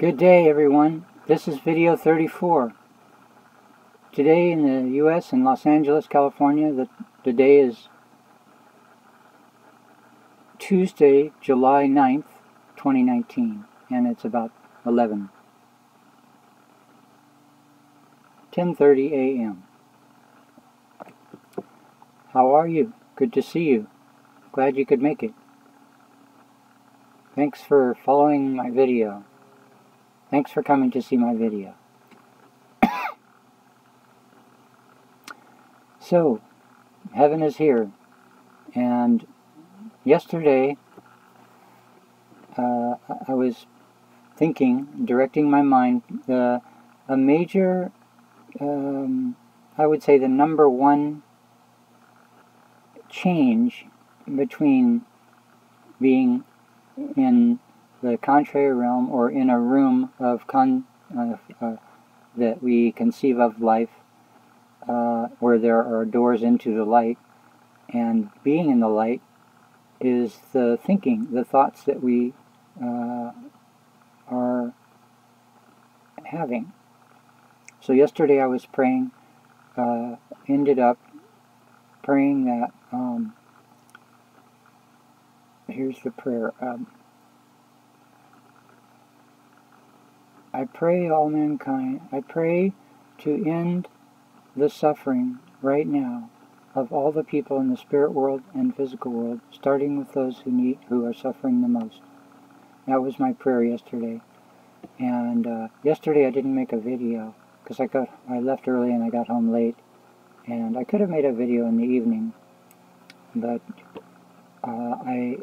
Good day, everyone. This is video 34. Today in the U.S. in Los Angeles, California, the day is Tuesday, July 9th, 2019, and it's about 10:30 a.m. How are you? Good to see you. Glad you could make it. Thanks for following my video. Thanks for coming to see my video. So, heaven is here, and yesterday I was thinking, directing my mind, a major, I would say the number one change between being in the contrary realm or in a room of that we conceive of life, where there are doors into the light, and being in the light is the thinking, the thoughts that we are having. So yesterday I was praying, ended up praying that, here's the prayer. I pray all mankind, I pray to end the suffering right now of all the people in the spirit world and physical world, starting with those who are suffering the most. That was my prayer yesterday. And yesterday I didn't make a video because I left early and I got home late, and I could have made a video in the evening, but I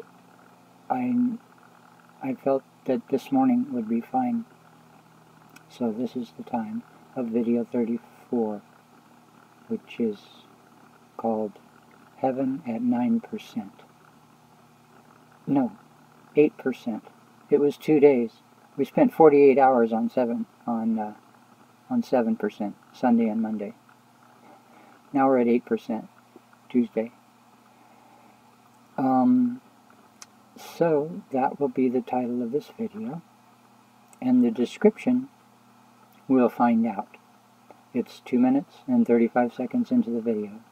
felt that this morning would be fine. So this is the time of video 34, which is called Heaven at 9%. No, 8%. It was 2 days. We spent 48 hours on 7%, Sunday and Monday. Now we're at 8%, Tuesday. So that will be the title of this video, and the description we'll find out. It's 2 minutes and 35 seconds into the video.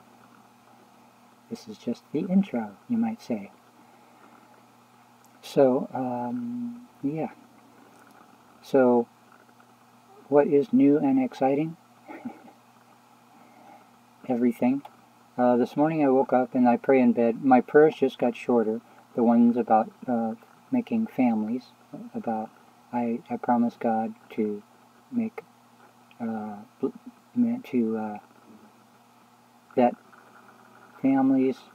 This is just the intro, you might say. So, yeah. So, what is new and exciting? Everything. This morning I woke up and I pray in bed. My prayers just got shorter. The ones about making families. About I promise God to make that families,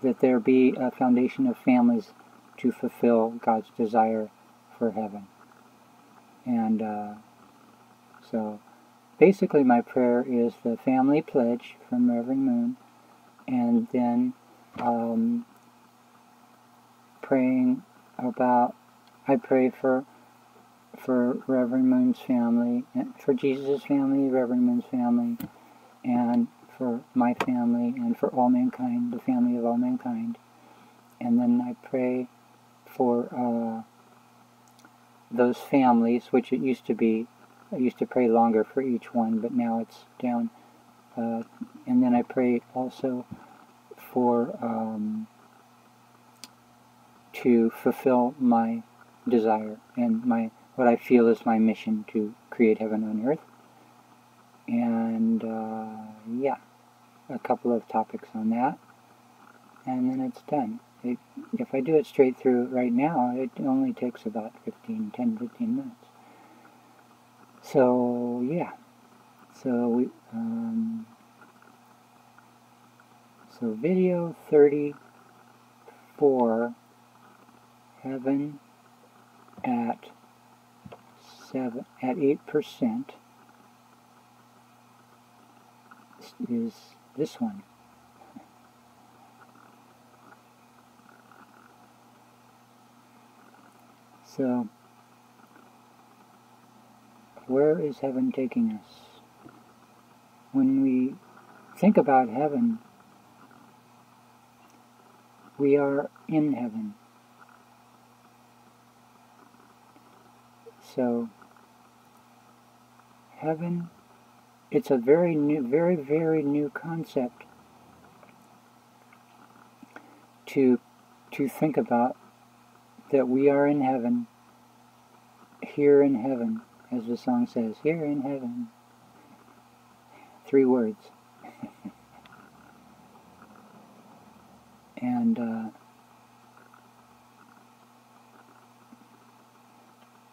that there be a foundation of families to fulfill God's desire for heaven. And so basically my prayer is the family pledge from Reverend Moon, and then praying about, I pray for Reverend Moon's family, for Jesus' family, Reverend Moon's family, and for my family, and for all mankind, the family of all mankind. And then I pray for those families, which it used to be, I used to pray longer for each one, but now it's down. And then I pray also for to fulfill my desire and what I feel is my mission to create heaven on earth. And yeah, a couple of topics on that, and then it's done. If I do it straight through right now, it only takes about 10-15 minutes. So yeah, so so video 34, Heaven at 8%, is this one. So, where is heaven taking us? When we think about heaven, we are in heaven. So heaven, it's a very new, very, very new concept to think about, that we are in heaven, here in heaven, as the song says, here in heaven. 3 words. And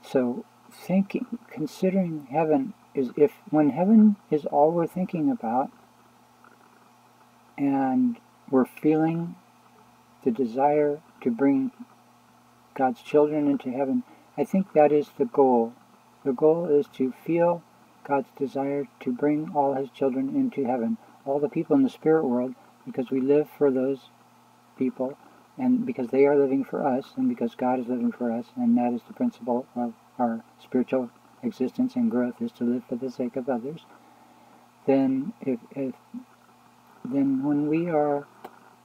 so considering heaven, is when heaven is all we're thinking about, and we're feeling the desire to bring God's children into heaven, I think that is the goal. The goal is to feel God's desire to bring all His children into heaven, all the people in the spirit world, because we live for those people, and because they are living for us, and because God is living for us, and that is the principle of our spiritual existence and growth, is to live for the sake of others. Then then when we are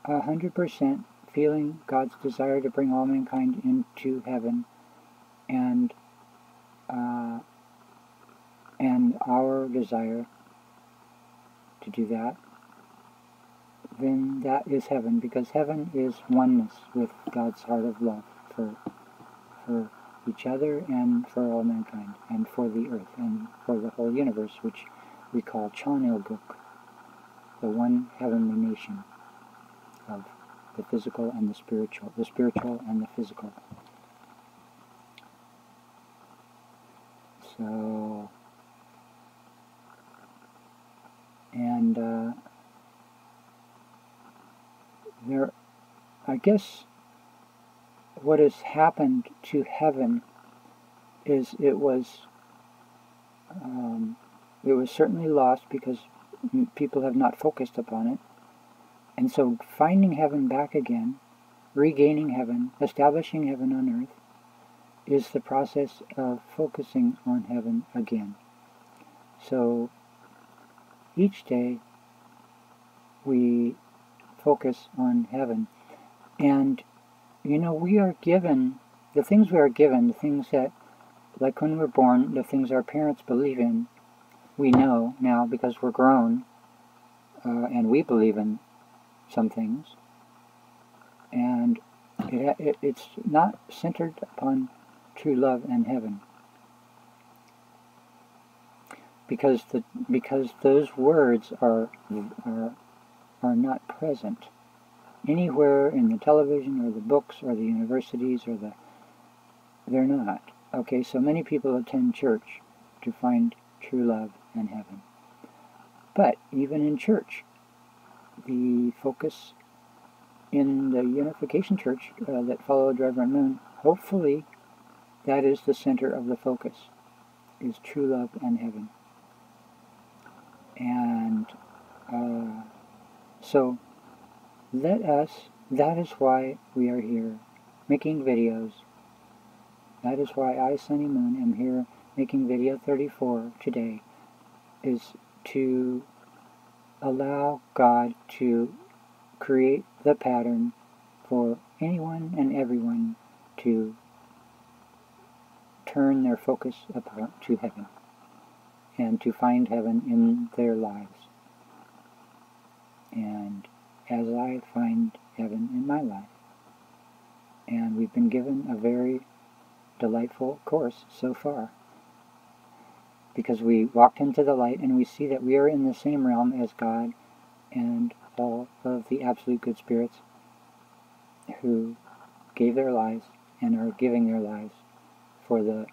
100% feeling God's desire to bring all mankind into heaven, and our desire to do that, then that is heaven, because heaven is oneness with God's heart of love for each other and for all mankind, and for the earth, and for the whole universe, which we call Chanilguk, the one heavenly nation of the physical and the spiritual and the physical. So, and I guess what has happened to heaven is it was certainly lost because people have not focused upon it. And so finding heaven back again, regaining heaven, establishing heaven on earth, is the process of focusing on heaven again. So each day we focus on heaven. And, we are given, the things we are given, the things that, like when we're born, the things our parents believe in, we know now because we're grown, and we believe in some things. And it's not centered upon true love and heaven. Because those words are not present anywhere in the television or the books or the universities they're not. Okay, so many people attend church to find true love and heaven. But even in church, the focus in the Unification Church that followed Reverend Moon, hopefully that is the center of the focus, is true love and heaven. And so that is why we are here making videos. That is why I, Sunny Moon, am here making video 34 today, is to allow God to create the pattern for anyone and everyone to turn their focus to heaven, and to find heaven in their lives. And as I find heaven in my life. And we've been given a very delightful course so far, because we walked into the light and we see that we are in the same realm as God and all of the absolute good spirits who gave their lives and are giving their lives for the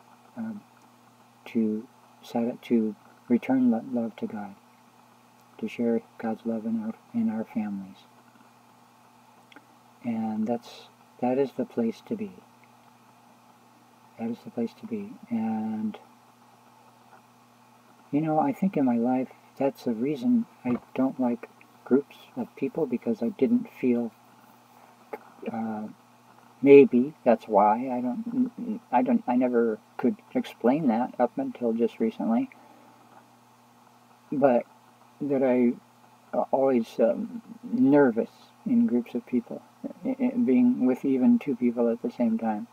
to return love to God, to share God's love in our families. And that is the place to be. That is the place to be. And I think in my life that's the reason I don't like groups of people, because I didn't feel maybe that's why I never could explain that up until just recently, but that I always nervous in groups of people, being with even 2 people at the same time,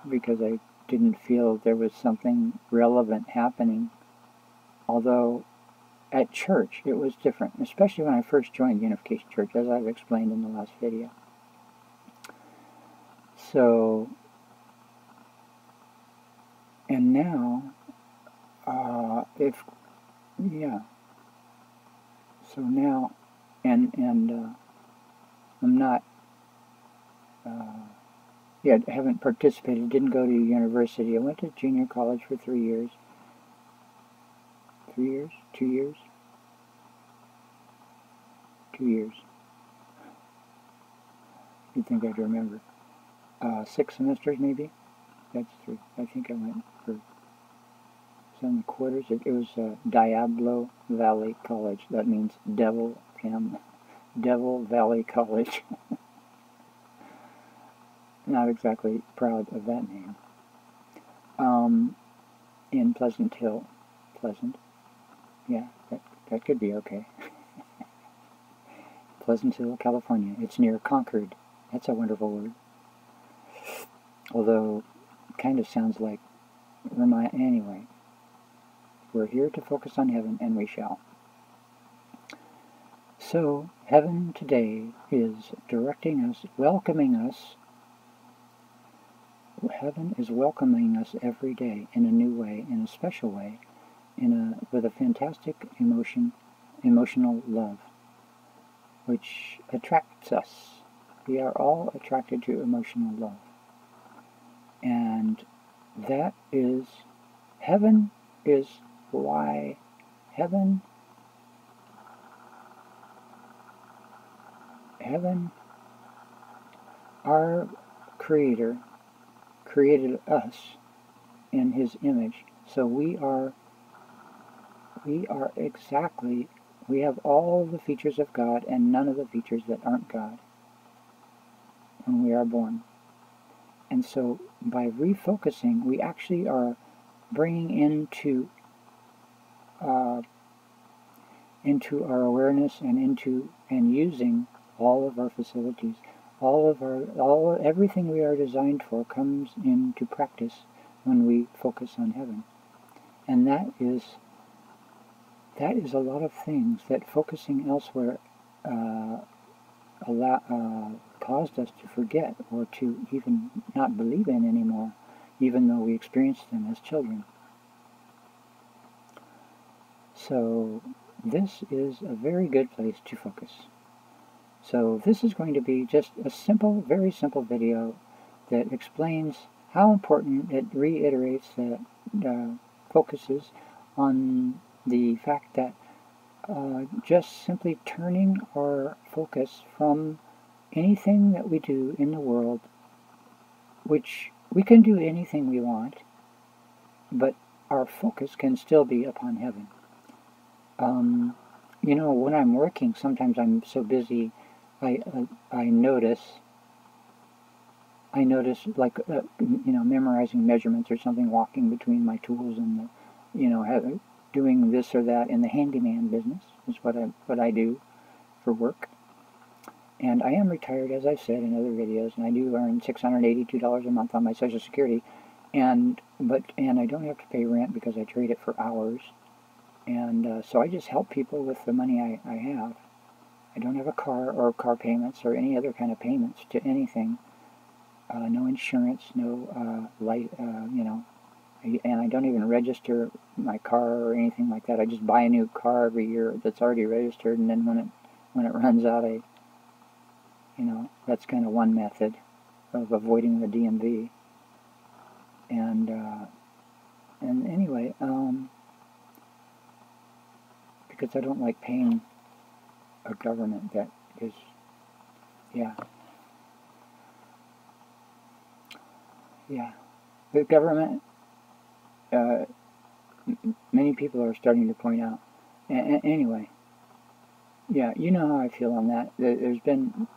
because I didn't feel there was something relevant happening. Although at church it was different, especially when I first joined Unification Church, as I've explained in the last video. So, and now, so now, and I'm not, I haven't participated, didn't go to university. I went to junior college for 3 years. 3 years? 2 years? 2 years. You'd think I'd remember. 6 semesters maybe? That's 3. I think I went for 7 quarters. It was Diablo Valley College. That means Devil Valley College. Not exactly proud of that name. In Pleasant Hill. Pleasant? Yeah, that could be okay. Pleasant Hill, California. It's near Concord. That's a wonderful word. Although, it kind of sounds like anyway. We're here to focus on heaven, and we shall. So, heaven today is directing us, welcoming us. Heaven is welcoming us every day in a new way, in a special way, with a fantastic emotional love, which attracts us. We are all attracted to emotional love. And that is, heaven is why heaven, our Creator, created us in His image. So we have all the features of God and none of the features that aren't God when we are born. And so by refocusing, we actually are bringing into our awareness and using all of our facilities. Everything we are designed for comes into practice when we focus on heaven. And that is a lot of things that focusing elsewhere caused us to forget or to even not believe in anymore, even though we experienced them as children. So this is a very good place to focus. So this is going to be just a simple, very simple video that explains how important it reiterates that focuses on the fact that just simply turning our focus from anything that we do in the world, which we can do anything we want, but our focus can still be upon heaven. When I'm working, sometimes I'm so busy, I notice like memorizing measurements or something, walking between my tools and doing this or that in the handyman business is what I do for work. And I am retired, as I've said in other videos, and I do earn $682 a month on my Social Security, and I don't have to pay rent because I trade it for hours, and so I just help people with the money I have. I don't have a car or car payments or any other kind of payments to anything. No insurance, no light, and I don't even register my car or anything like that. I just buy a new car every year that's already registered, and then when it runs out, that's kind of one method of avoiding the DMV. And anyway, because I don't like paying a government that is, the government, many people are starting to point out. Anyway, you know how I feel on that. There's been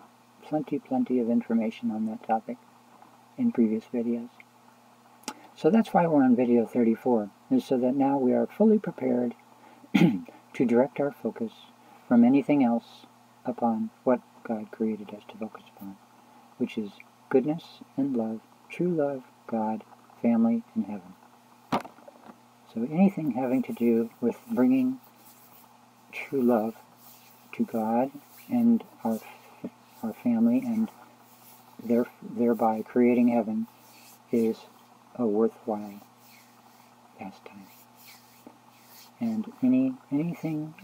plenty of information on that topic in previous videos. So that's why we're on video 34, is so that now we are fully prepared to direct our focus from anything else upon what God created us to focus upon, which is goodness and love, true love, God, family in heaven. So anything having to do with bringing true love to God and our family, and thereby creating heaven, is a worthwhile pastime. And anything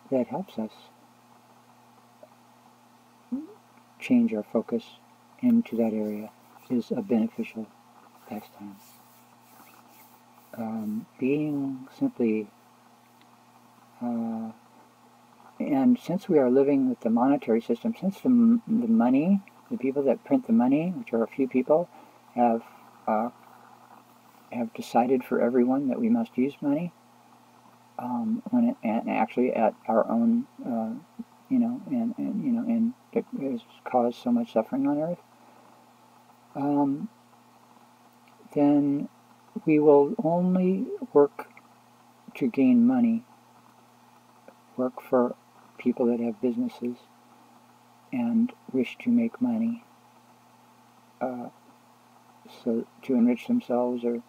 that helps us change our focus into that area is a beneficial pastime. Being simply, and since we are living with the monetary system, since the money, the people that print the money, which are a few people, have decided for everyone that we must use money, and actually at our own, and it has caused so much suffering on earth, then we will only work to gain money, work for people that have businesses and wish to make money, so to enrich themselves, or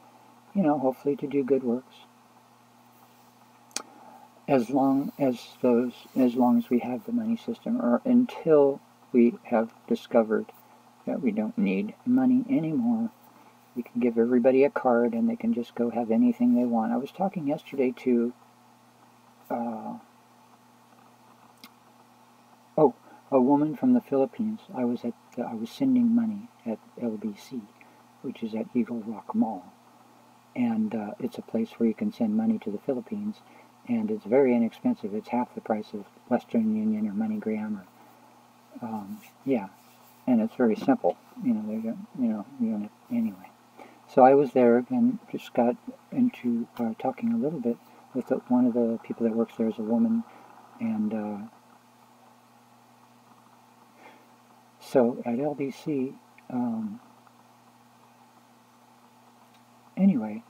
hopefully to do good works. As long as we have the money system, or until we have discovered that we don't need money anymore. We can give everybody a card and they can just go have anything they want. I was talking yesterday to a woman from the Philippines. I was sending money at LBC, which is at Eagle Rock Mall, and it's a place where you can send money to the Philippines, and it's very inexpensive. It's half the price of Western Union or MoneyGram, or yeah, and it's very simple. You don't have, anyway. So I was there and just got into talking a little bit with one of the people that works there as a woman, and so at LBC, anyway,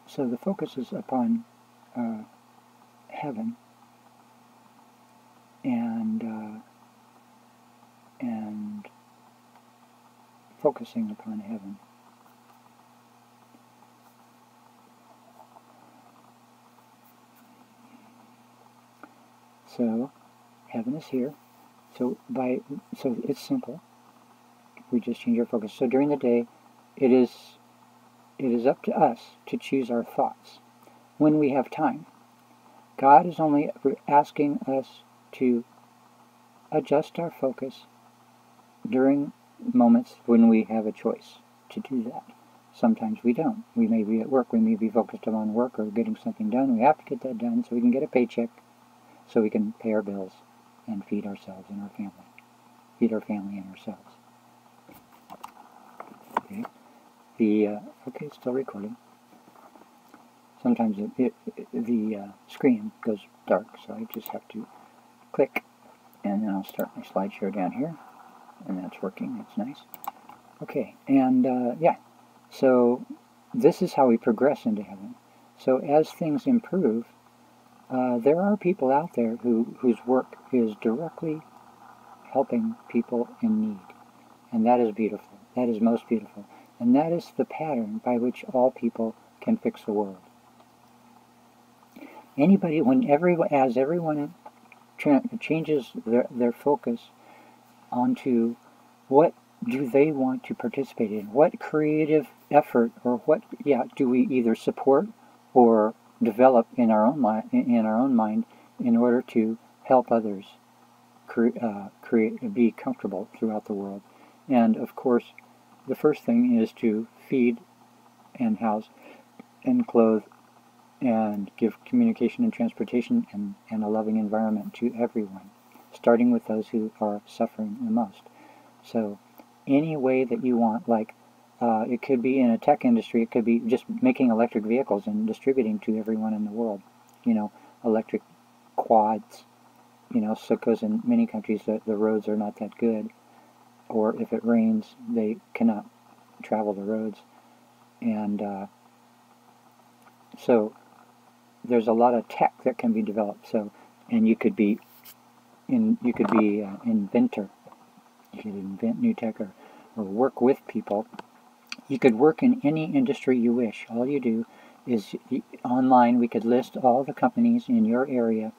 so the focus is upon heaven, and focusing upon heaven. So heaven is here. So it's simple. We just change our focus. So during the day, it is up to us to choose our thoughts when we have time. God is only asking us to adjust our focus during moments when we have a choice to do that. Sometimes we don't. We may be at work. We may be focused on work or getting something done. We have to get that done so we can get a paycheck, so we can pay our bills and feed ourselves and our family. Feed our family and ourselves. Okay. Okay, it's still recording. Sometimes the screen goes dark, so I just have to click, and then I'll start my slideshow down here, and that's working. That's nice. Okay, and yeah, so this is how we progress into heaven. So as things improve, there are people out there whose work is directly helping people in need, and that is beautiful. That is most beautiful, and that is the pattern by which all people can fix the world. Anybody, as everyone changes their focus onto what do they want to participate in, what creative effort, or what do we either support or develop in our own mind in order to help others be comfortable throughout the world. And of course, the first thing is to feed and house and clothe and give communication and transportation and a loving environment to everyone, starting with those who are suffering the most. So any way that you want, like it could be in a tech industry, it could be just making electric vehicles and distributing to everyone in the world, electric quads, so because in many countries the roads are not that good, or if it rains they cannot travel the roads, and so there's a lot of tech that can be developed. So, and you could be inventor. You could invent new tech, or work with people You could work in any industry you wish. All you do is online we could list all the companies in your area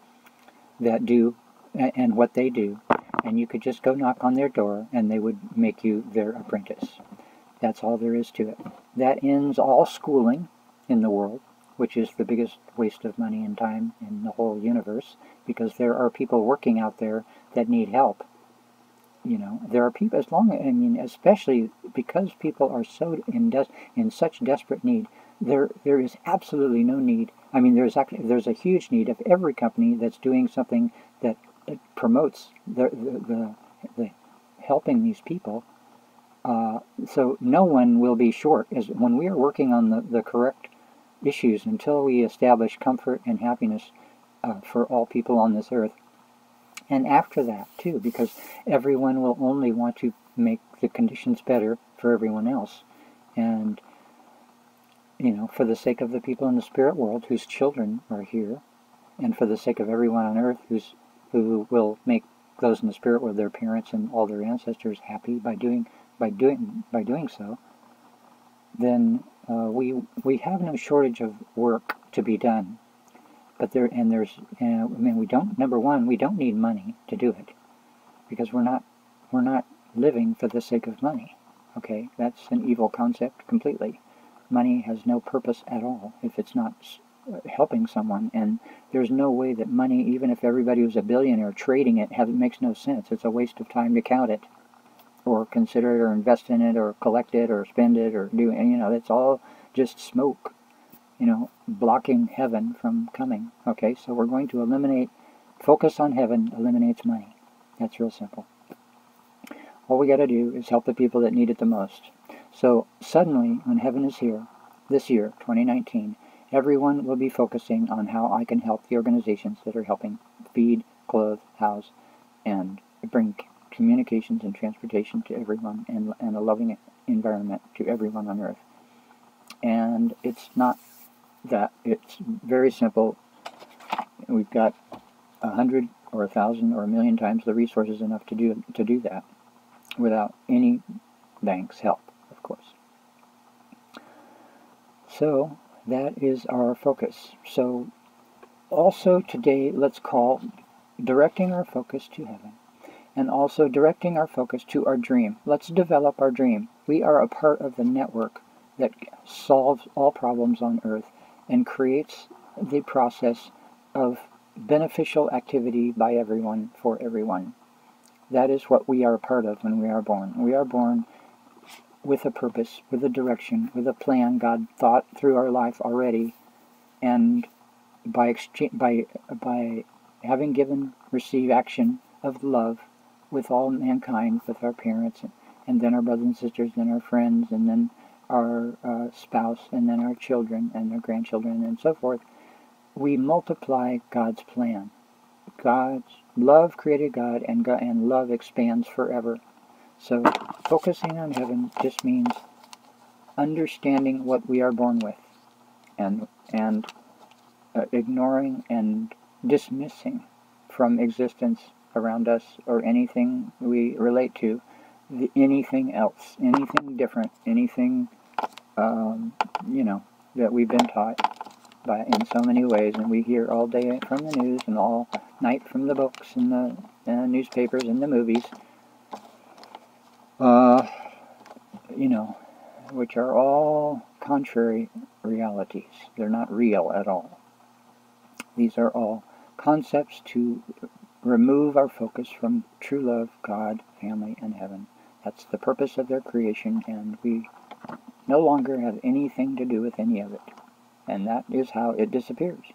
that do and what they do, and you could just go knock on their door and they would make you their apprentice. That's all there is to it. That ends all schooling in the world, which is the biggest waste of money and time in the whole universe, because there are people working out there that need help. You know, there are people, as long, I mean, especially because people are so in such desperate need, there is absolutely no need. I mean, there's a huge need of every company that's doing something that promotes the helping these people. So no one will be short. As when we are working on the correct issues, until we establish comfort and happiness for all people on this earth. And after that, too, because everyone will only want to make the conditions better for everyone else. And, you know, for the sake of the people in the spirit world whose children are here, and for the sake of everyone on earth who will make those in the spirit world, their parents and all their ancestors, happy by doing so, then we have no shortage of work to be done. But we don't. Number one, we don't need money to do it, because we're not living for the sake of money. Okay, that's an evil concept completely. Money has no purpose at all if it's not helping someone, and there's no way that money, even if everybody was a billionaire, trading it makes no sense. It's a waste of time to count it, or consider it, or invest in it, or collect it, or spend it, or do. And it's all just smoke. Blocking heaven from coming. Okay, so we're going to focus on heaven eliminates money. That's real simple. All we got to do is help the people that need it the most. So suddenly, when heaven is here, this year, 2019, everyone will be focusing on how I can help the organizations that are helping feed, clothe, house, and bring communications and transportation to everyone, and a loving environment to everyone on earth. And it's not that. It's very simple. We've got 100 or 1,000 or 1,000,000 times the resources enough to do that without any bank's help, of course. So that is our focus. So also today, let's call directing our focus to heaven, and also directing our focus to our dream. Let's develop our dream. We are a part of the network that solves all problems on earth and creates the process of beneficial activity by everyone for everyone. That is what we are a part of when we are born. We are born with a purpose, with a direction, with a plan God thought through our life already, and by having received action of love with all mankind, with our parents, and then our brothers and sisters, then our friends, and then our spouse, and then our children, and our grandchildren, and so forth, we multiply God's plan. God's love created God, and love expands forever. So focusing on heaven just means understanding what we are born with, and ignoring and dismissing from existence around us, or anything we relate to, anything else, anything different, anything that we've been taught in so many ways, and we hear all day from the news and all night from the books and the newspapers and the movies, which are all contrary realities. They're not real at all. These are all concepts to remove our focus from true love, God, family, and heaven. That's the purpose of their creation, and we no longer have anything to do with any of it. And that is how it disappears.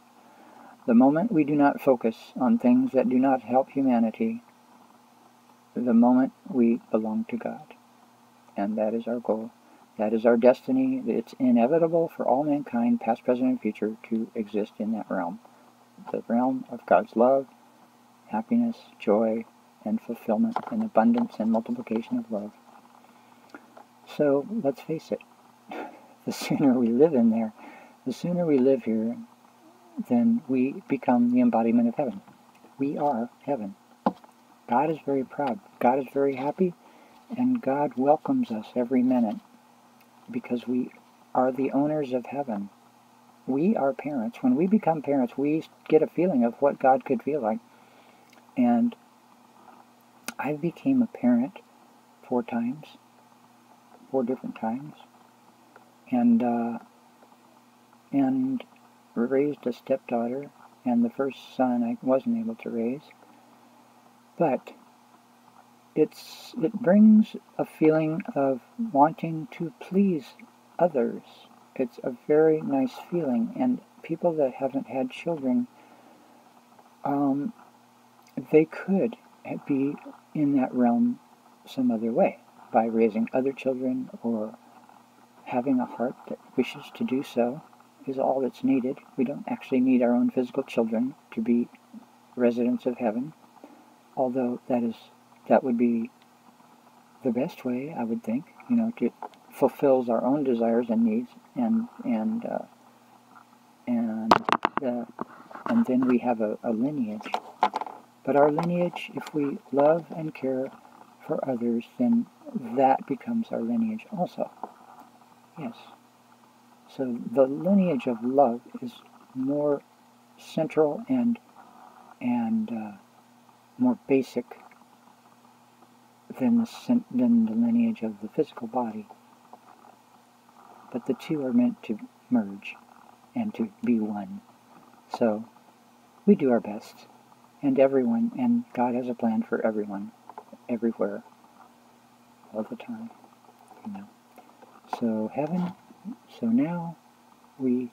The moment we do not focus on things that do not help humanity, the moment we belong to God. And that is our goal. That is our destiny. It's inevitable for all mankind, past, present, and future, to exist in that realm. The realm of God's love, happiness, joy, and fulfillment, and abundance, and multiplication of love. So let's face it, the sooner we live in there, the sooner we live here, then we become the embodiment of heaven. We are heaven. God is very proud. God is very happy, and God welcomes us every minute. because we are the owners of heaven. We are parents. When we become parents, we get a feeling of what God could feel like. And I became a parent 4 times, 4 different times, and raised a stepdaughter, and the first son I wasn't able to raise. But it brings a feeling of wanting to please others. It's a very nice feeling, and people that haven't had children, they could be in that realm some other way, by raising other children or having a heart that wishes to do so is all that's needed. We don't actually need our own physical children to be residents of heaven, although that would be the best way, I would think, to fulfills our own desires and needs, and then we have a lineage. But our lineage, if we love and care for others, then that becomes our lineage also. Yes. So the lineage of love is more central and more basic than the lineage of the physical body. But the two are meant to merge and to be one. So we do our best, and everyone, and God has a plan for everyone, everywhere, all the time. So heaven. So now we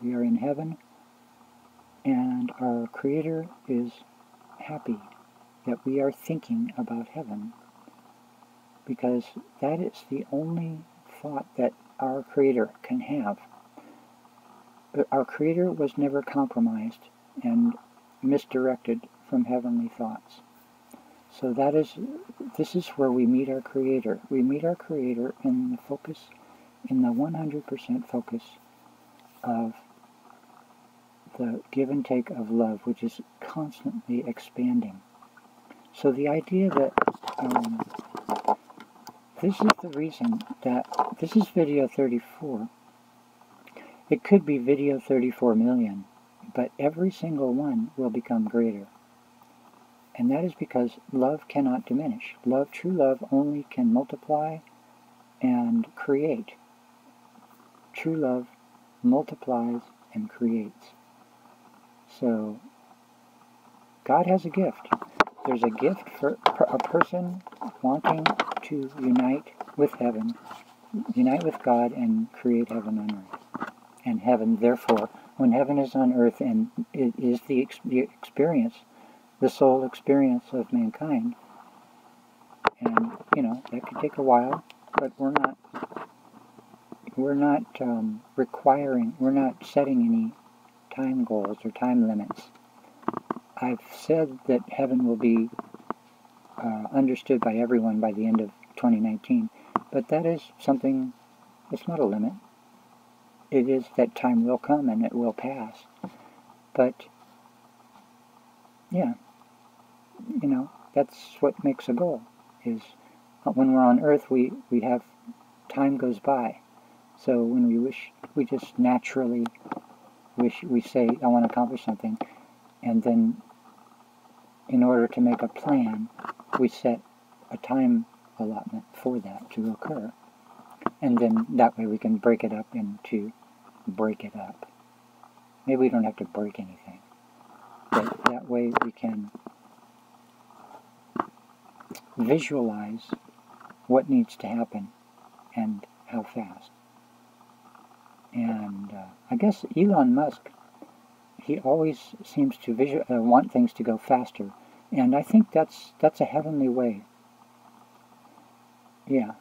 are in heaven, and our Creator is happy that we are thinking about heaven, because that is the only thought that our Creator can have. Our Creator was never compromised and misdirected from heavenly thoughts. So this is where we meet our Creator. We meet our Creator in the 100% focus of the give and take of love, which is constantly expanding. So the idea that this is the reason that this is video 34. It could be video 34 million, but every single one will become greater. And that is because love cannot diminish. True love only can multiply and create. True love multiplies and creates. So God has a gift. There's a gift for a person wanting to unite with heaven, unite with God, and create heaven on earth. And heaven, therefore, when heaven is on earth, and it is the experience, the soul experience of mankind, and that could take a while, but we're not requiring, we're not setting any time goals or time limits. I've said that heaven will be understood by everyone by the end of 2019, but that is something, it's not a limit. It is that time will come and it will pass. But, yeah, that's what makes a goal, is when we're on earth, we have, time goes by. So when we wish, we just naturally wish, we say, I want to accomplish something, and then in order to make a plan, we set a time allotment for that to occur. And then that way we can break it up into break it up. Maybe we don't have to break anything, but that way we can visualize what needs to happen and how fast. And I guess Elon Musk, he always seems to want things to go faster, and I think that's a heavenly way. Yeah,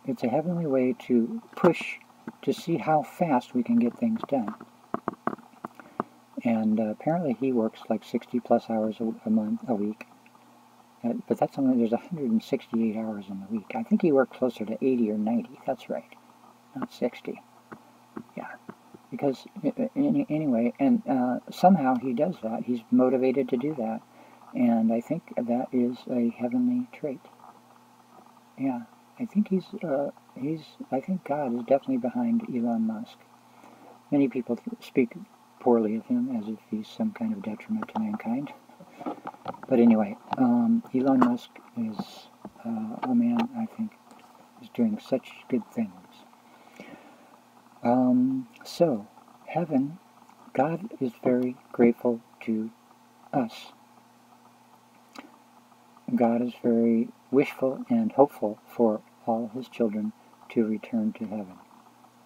it's a heavenly way to push to see how fast we can get things done. And apparently he works like 60 plus hours a week. But that's only, there's 168 hours in the week. I think he worked closer to 80 or 90. That's right. Not 60. Yeah. Because, anyway, and somehow he does that. He's motivated to do that. And I think that is a heavenly trait. Yeah. I think he's I think God is definitely behind Elon Musk. Many people speak poorly of him as if he's some kind of detriment to mankind. But anyway, Elon Musk is a man, I think, is doing such good things. So, heaven, God is very grateful to us. God is very wishful and hopeful for all his children to return to heaven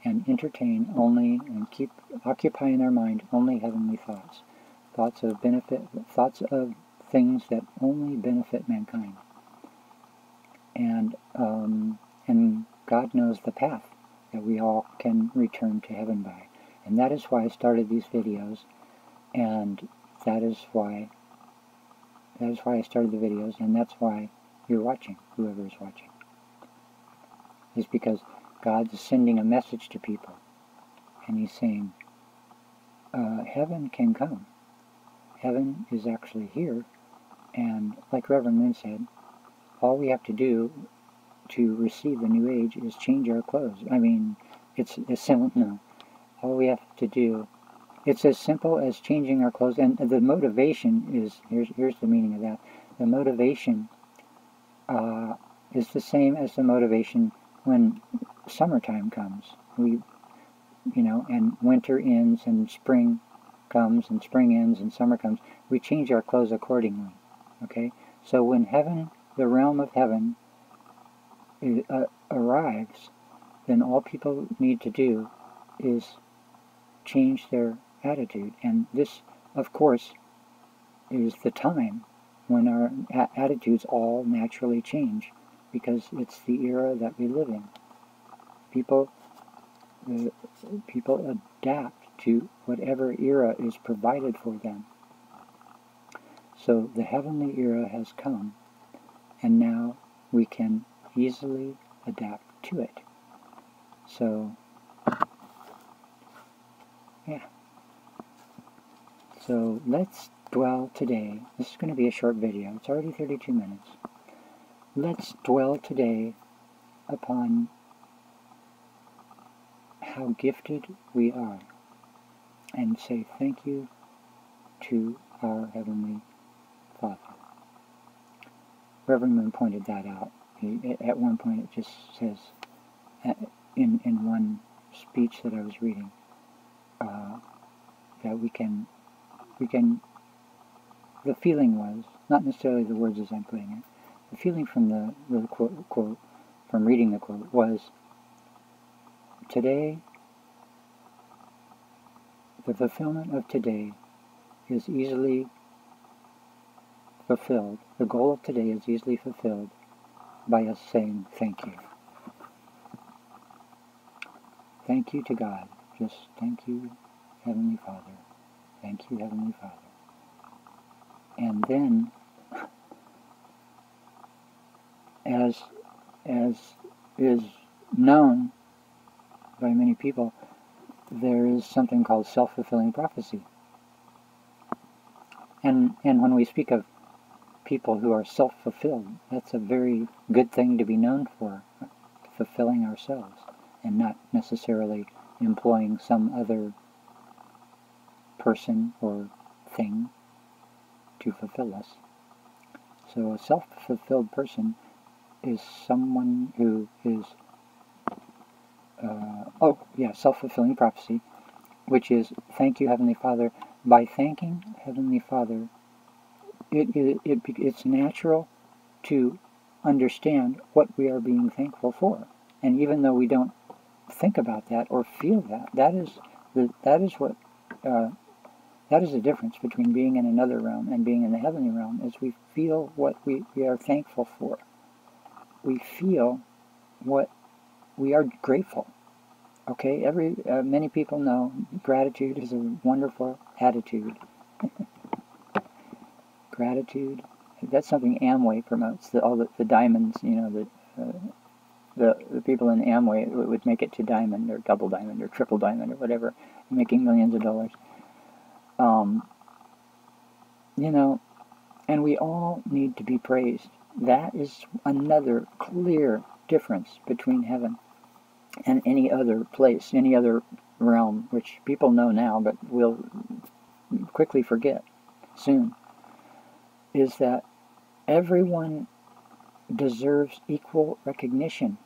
and entertain only and occupy in their mind only heavenly thoughts, thoughts of things that only benefit mankind. And God knows the path that we all can return to heaven by. And that is why I started these videos, and that is why I started the videos, and that's why you're watching, whoever is watching. It's because God's sending a message to people, and he's saying, heaven can come. Heaven is actually here, and like Reverend Lynn said, all we have to do to receive the new age is change our clothes. I mean, it's simple. No, all we have to do, it's as simple as changing our clothes. And the motivation is, here's the meaning of that. The motivation is the same as the motivation when summertime comes. And winter ends and spring comes and spring ends and summer comes. We change our clothes accordingly. Okay? So when heaven, the realm of heaven, arrives, then all people need to do is change their attitude. And this, of course, is the time when our attitudes all naturally change, because it's the era that we live in. People adapt to whatever era is provided for them. So the heavenly era has come, and now we can easily adapt to it. So, yeah. So let's dwell today. This is going to be a short video. It's already 32 minutes. Let's dwell today upon how gifted we are and say thank you to our Heavenly Father. Reverend Moon pointed that out. At one point it just says, in one speech that I was reading, that we can, the feeling was, not necessarily the words as I'm putting it, the feeling from the quote, from reading the quote, was, today, the fulfillment of today is easily fulfilled. The goal of today is easily fulfilled by us saying thank you. Thank you to God. Just thank you, Heavenly Father. Thank you, Heavenly Father. And then, as is known by many people, there is something called self-fulfilling prophecy. And when we speak of people who are self-fulfilled, that's a very good thing to be known for, fulfilling ourselves, and not necessarily employing some other person or thing to fulfill us. So a self-fulfilled person is someone who is, self-fulfilling prophecy, which is, thank you, Heavenly Father. By thanking Heavenly Father, it's natural to understand what we are being thankful for. And even though we don't think about that or feel that, that is the difference between being in another realm and being in the heavenly realm, is we feel what we are thankful for. We feel what we are grateful. Okay, many people know gratitude is a wonderful attitude. Gratitude, that's something Amway promotes. All the diamonds, the people in Amway would make it to diamond or double diamond or triple diamond or whatever, making millions of dollars. And we all need to be praised. That is another clear difference between heaven and any other place, any other realm, which people know now, but will quickly forget soon, is that everyone deserves equal recognition.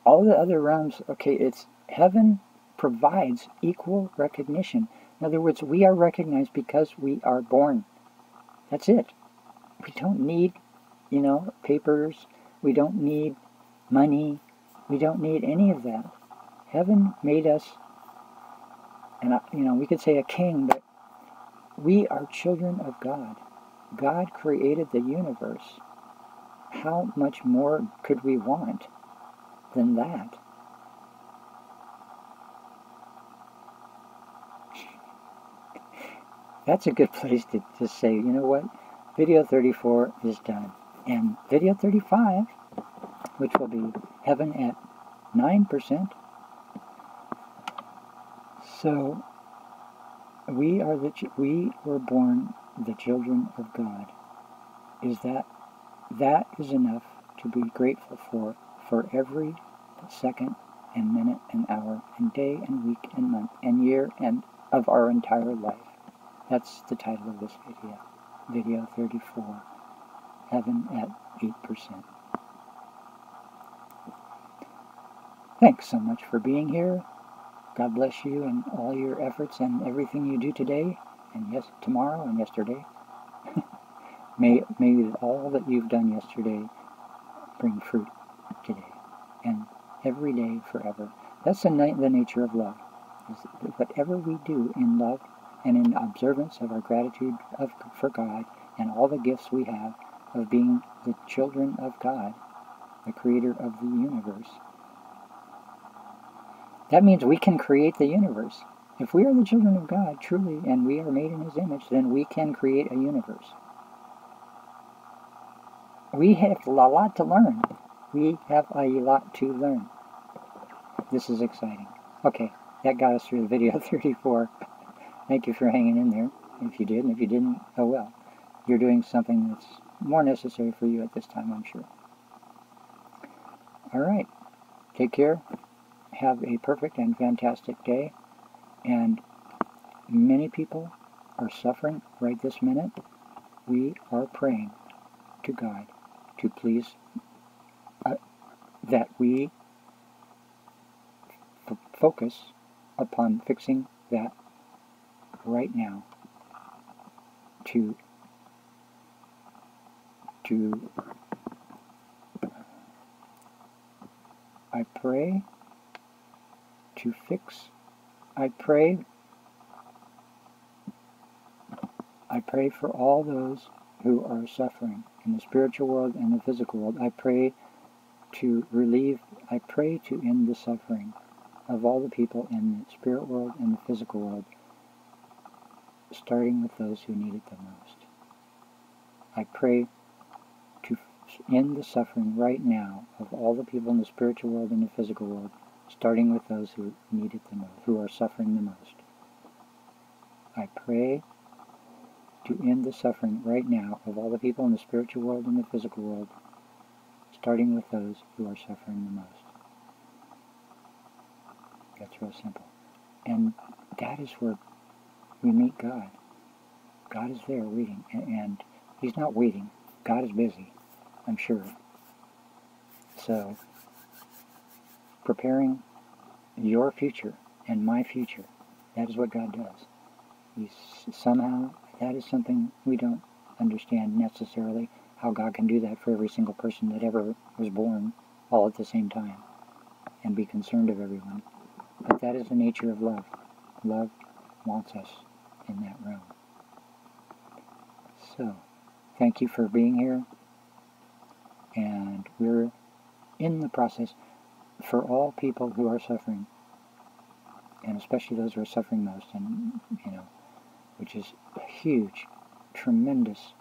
All the other realms, okay, it's heaven provides equal recognition. In other words, we are recognized because we are born. That's it. We don't need, papers. We don't need money. We don't need any of that. Heaven made us, and we could say a king, but we are children of God. God created the universe. How much more could we want than that? That's a good place to just say, you know what? Video 34 is done. And video 35, which will be heaven at 9%. So we were born the children of God. That is enough to be grateful for every second and minute and hour and day and week and month and year and of our entire life. That's the title of this video. Video 34, Heaven at 8%. Thanks so much for being here. God bless you and all your efforts and everything you do today and tomorrow and yesterday. May all that you've done yesterday bring fruit today and every day forever. That's the nature of love. Is whatever we do in love and in observance of our gratitude for God and all the gifts we have of being the children of God, the creator of the universe. That means we can create the universe. If we are the children of God, truly, and we are made in His image, then we can create a universe. We have a lot to learn. We have a lot to learn. This is exciting. Okay, that got us through video 34. Thank you for hanging in there, if you did, and if you didn't, oh well. You're doing something that's more necessary for you at this time, I'm sure. All right, take care. Have a perfect and fantastic day. And many people are suffering right this minute. We are praying to God to please that we focus upon fixing that right now to I pray to fix I pray for all those who are suffering in the spiritual world and the physical world. I pray to end the suffering of all the people in the spirit world and the physical world, starting with those who need it the most. I pray to end the suffering right now of all the people in the spiritual world and the physical world, starting with those who need it the most, who are suffering the most. I pray to end the suffering right now of all the people in the spiritual world and the physical world, starting with those who are suffering the most. That's real simple. And that is where we meet God. God is there waiting, and He's not waiting. God is busy, I'm sure. So, preparing your future and my future, that is what God does. Somehow, that is something we don't understand necessarily, how God can do that for every single person that ever was born all at the same time and be concerned of everyone. But that is the nature of love. Love wants us in that realm. So, thank you for being here. And we're in the process for all people who are suffering, and especially those who are suffering most, and which is a huge, tremendous,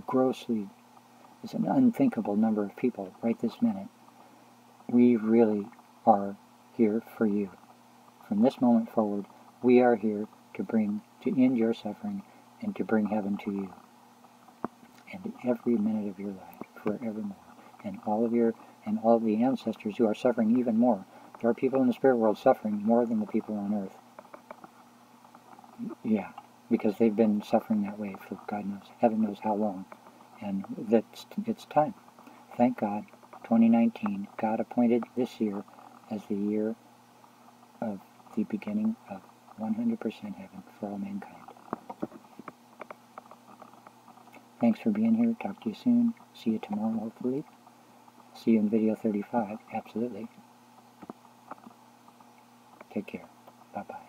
grossly, it's an unthinkable number of people right this minute. We really are here for you. From this moment forward, we are here to end your suffering and to bring heaven to you. And every minute of your life, forevermore. And all of your and all the ancestors who are suffering even more. There are people in the spirit world suffering more than the people on earth. Yeah, because they've been suffering that way for God knows, heaven knows how long. And it's time. Thank God, 2019, God appointed this year as the year of the beginning of 100% heaven for all mankind. Thanks for being here. Talk to you soon. See you tomorrow, hopefully. See you in video 35. Absolutely. Take care. Bye-bye.